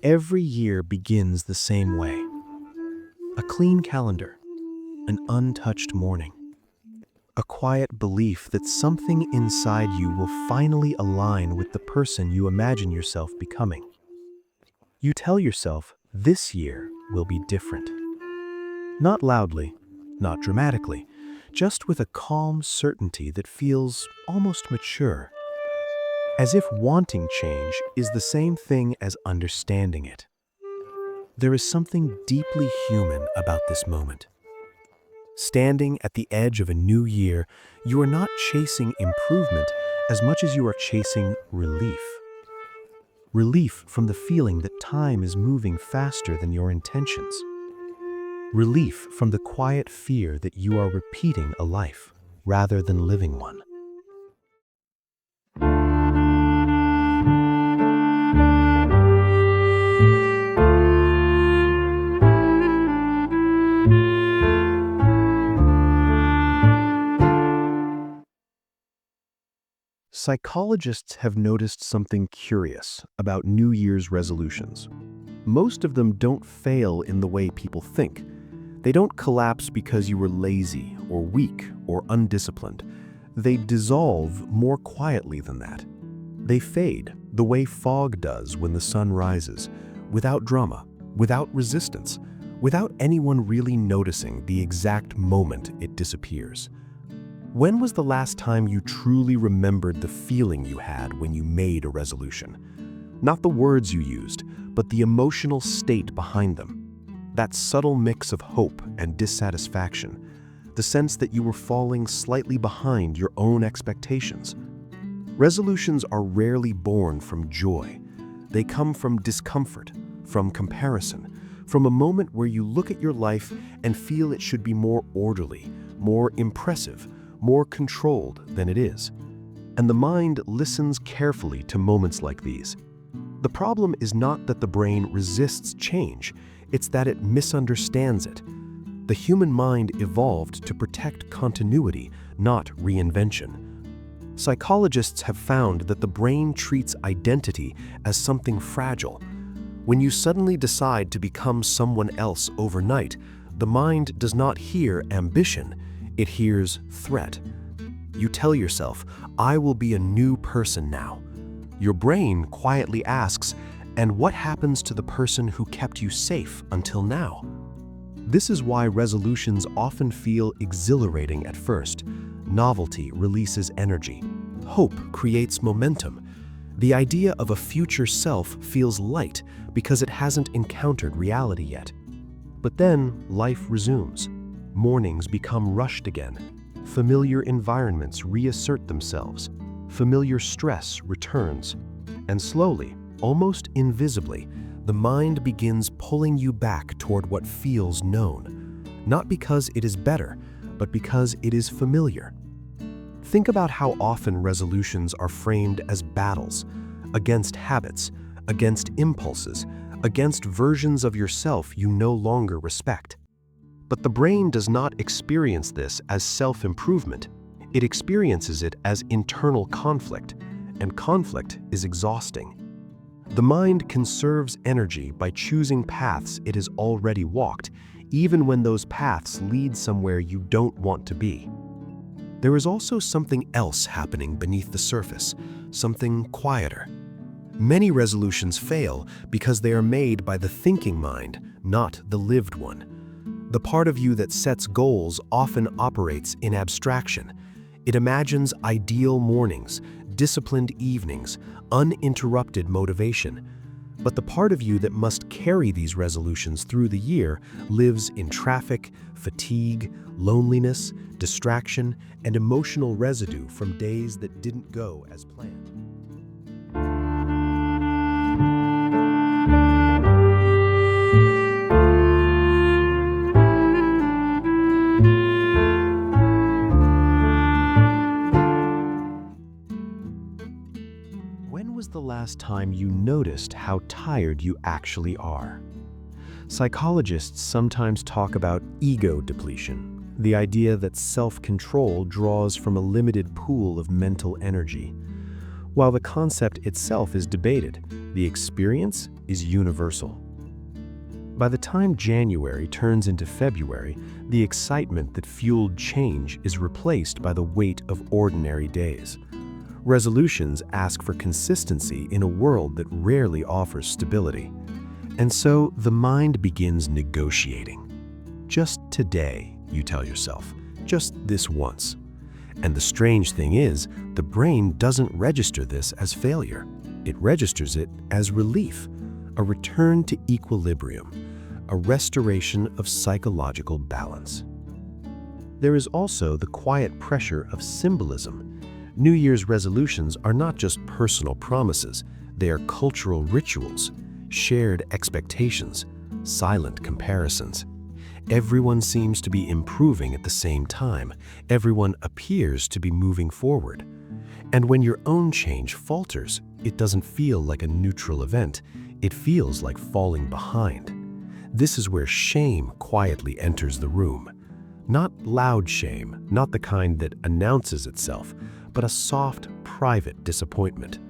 Every year begins the same way. A clean calendar, an untouched morning, a quiet belief that something inside you will finally align with the person you imagine yourself becoming. You tell yourself this year will be different. Not loudly, not dramatically, just with a calm certainty that feels almost mature. As if wanting change is the same thing as understanding it. There is something deeply human about this moment. Standing at the edge of a new year, you are not chasing improvement as much as you are chasing relief. Relief from the feeling that time is moving faster than your intentions. Relief from the quiet fear that you are repeating a life rather than living one. Psychologists have noticed something curious about New Year's resolutions. Most of them don't fail in the way people think. They don't collapse because you were lazy or weak or undisciplined. They dissolve more quietly than that. They fade the way fog does when the sun rises, without drama, without resistance, without anyone really noticing the exact moment it disappears. When was the last time you truly remembered the feeling you had when you made a resolution? Not the words you used, but the emotional state behind them. That subtle mix of hope and dissatisfaction, the sense that you were falling slightly behind your own expectations. Resolutions are rarely born from joy. They come from discomfort, from comparison, from a moment where you look at your life and feel it should be more orderly, more impressive, more controlled than it is. And the mind listens carefully to moments like these. The problem is not that the brain resists change, it's that it misunderstands it. The human mind evolved to protect continuity, not reinvention. Psychologists have found that the brain treats identity as something fragile. When you suddenly decide to become someone else overnight, the mind does not hear ambition. It hears threat. You tell yourself, I will be a new person now. Your brain quietly asks, and what happens to the person who kept you safe until now? This is why resolutions often feel exhilarating at first. Novelty releases energy. Hope creates momentum. The idea of a future self feels light because it hasn't encountered reality yet. But then life resumes. Mornings become rushed again. Familiar environments reassert themselves. Familiar stress returns. And slowly, almost invisibly, the mind begins pulling you back toward what feels known. Not because it is better, but because it is familiar. Think about how often resolutions are framed as battles, against habits, against impulses, against versions of yourself you no longer respect. But the brain does not experience this as self-improvement. It experiences it as internal conflict, and conflict is exhausting. The mind conserves energy by choosing paths it has already walked, even when those paths lead somewhere you don't want to be. There is also something else happening beneath the surface, something quieter. Many resolutions fail because they are made by the thinking mind, not the lived one. The part of you that sets goals often operates in abstraction. It imagines ideal mornings, disciplined evenings, uninterrupted motivation. But the part of you that must carry these resolutions through the year lives in traffic, fatigue, loneliness, distraction, and emotional residue from days that didn't go as planned. When was the last time you noticed how tired you actually are? Psychologists sometimes talk about ego depletion, the idea that self-control draws from a limited pool of mental energy. While the concept itself is debated, The experience is universal. By the time January turns into February, the excitement that fueled change is replaced by the weight of ordinary days. Resolutions ask for consistency in a world that rarely offers stability. And so the mind begins negotiating. Just today, you tell yourself, just this once. And the strange thing is, the brain doesn't register this as failure. It registers it as relief, a return to equilibrium, a restoration of psychological balance. There is also the quiet pressure of symbolism. New Year's resolutions are not just personal promises, they are cultural rituals, shared expectations, silent comparisons. Everyone seems to be improving at the same time. Everyone appears to be moving forward. And when your own change falters, it doesn't feel like a neutral event. It feels like falling behind. This is where shame quietly enters the room. Not loud shame, not the kind that announces itself, but a soft, private disappointment.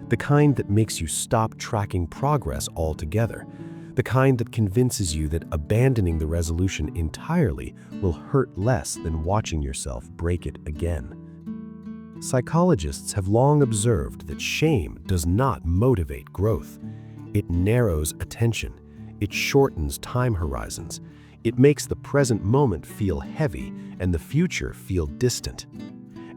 The kind that makes you stop tracking progress altogether. The kind that convinces you that abandoning the resolution entirely will hurt less than watching yourself break it again. Psychologists have long observed that shame does not motivate growth. It narrows attention. It shortens time horizons. It makes the present moment feel heavy and the future feel distant.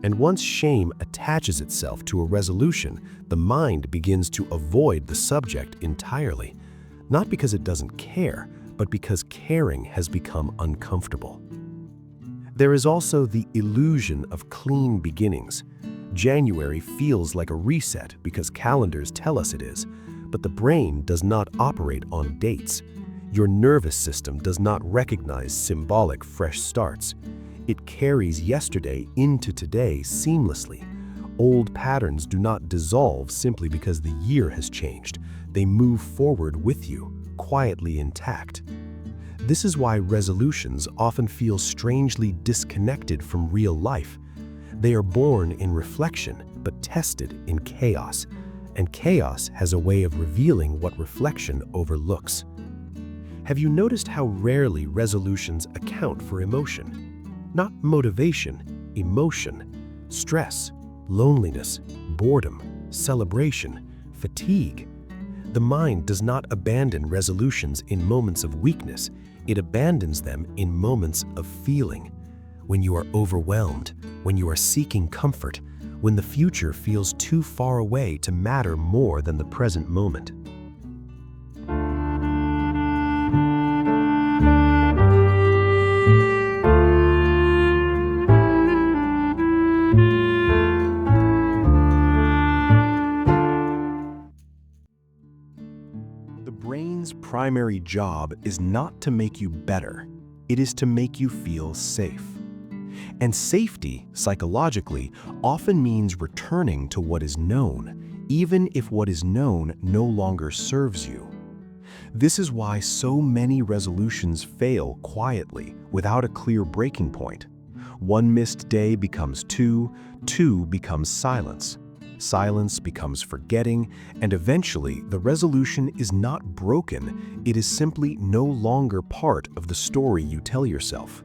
And once shame attaches itself to a resolution, the mind begins to avoid the subject entirely. Not because it doesn't care, but because caring has become uncomfortable. There is also the illusion of clean beginnings. January feels like a reset because calendars tell us it is, but the brain does not operate on dates. Your nervous system does not recognize symbolic fresh starts. It carries yesterday into today seamlessly. Old patterns do not dissolve simply because the year has changed. They move forward with you, quietly intact. This is why resolutions often feel strangely disconnected from real life. They are born in reflection, but tested in chaos. And chaos has a way of revealing what reflection overlooks. Have you noticed how rarely resolutions account for emotion? Not motivation, emotion, stress, loneliness, boredom, celebration, fatigue. The mind does not abandon resolutions in moments of weakness. It abandons them in moments of feeling. When you are overwhelmed, when you are seeking comfort, when the future feels too far away to matter more than the present moment. The brain's primary job is not to make you better. It is to make you feel safe. And safety, psychologically, often means returning to what is known, even if what is known no longer serves you. This is why so many resolutions fail quietly, without a clear breaking point. One missed day becomes two becomes silence. Silence becomes forgetting, and eventually the resolution is not broken, it is simply no longer part of the story you tell yourself.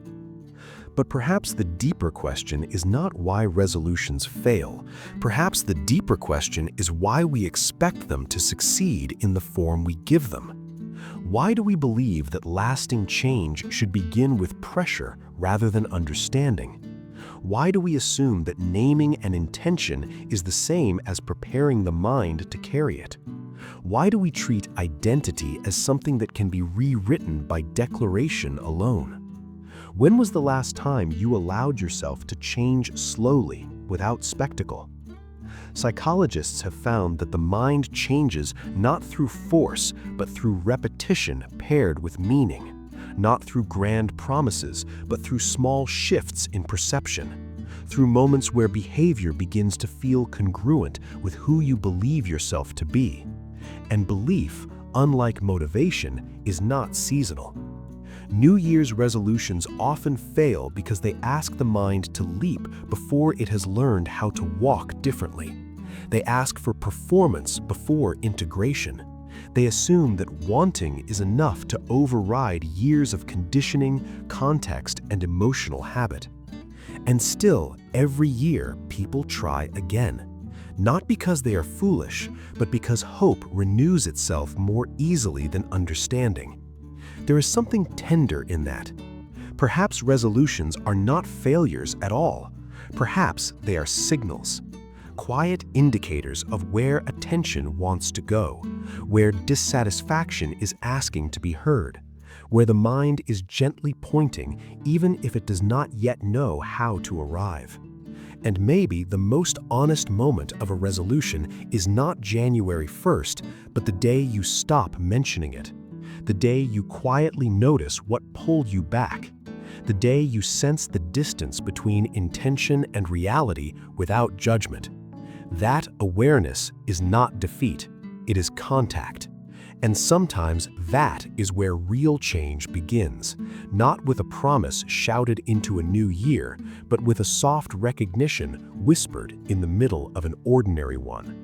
But perhaps the deeper question is not why resolutions fail. Perhaps the deeper question is why we expect them to succeed in the form we give them. Why do we believe that lasting change should begin with pressure rather than understanding? Why do we assume that naming an intention is the same as preparing the mind to carry it? Why do we treat identity as something that can be rewritten by declaration alone? When was the last time you allowed yourself to change slowly, without spectacle? Psychologists have found that the mind changes not through force, but through repetition paired with meaning. Not through grand promises, but through small shifts in perception. Through moments where behavior begins to feel congruent with who you believe yourself to be. And belief, unlike motivation, is not seasonal. New Year's resolutions often fail because they ask the mind to leap before it has learned how to walk differently. They ask for performance before integration. They assume that wanting is enough to override years of conditioning, context, and emotional habit. And still, every year, people try again. Not because they are foolish, but because hope renews itself more easily than understanding. There is something tender in that. Perhaps resolutions are not failures at all. Perhaps they are signals. Quiet indicators of where attention wants to go, where dissatisfaction is asking to be heard, where the mind is gently pointing even if it does not yet know how to arrive. And maybe the most honest moment of a resolution is not January 1st, but the day you stop mentioning it. The day you quietly notice what pulled you back. The day you sense the distance between intention and reality without judgment. That awareness is not defeat, it is contact. And sometimes that is where real change begins, not with a promise shouted into a new year, but with a soft recognition whispered in the middle of an ordinary one.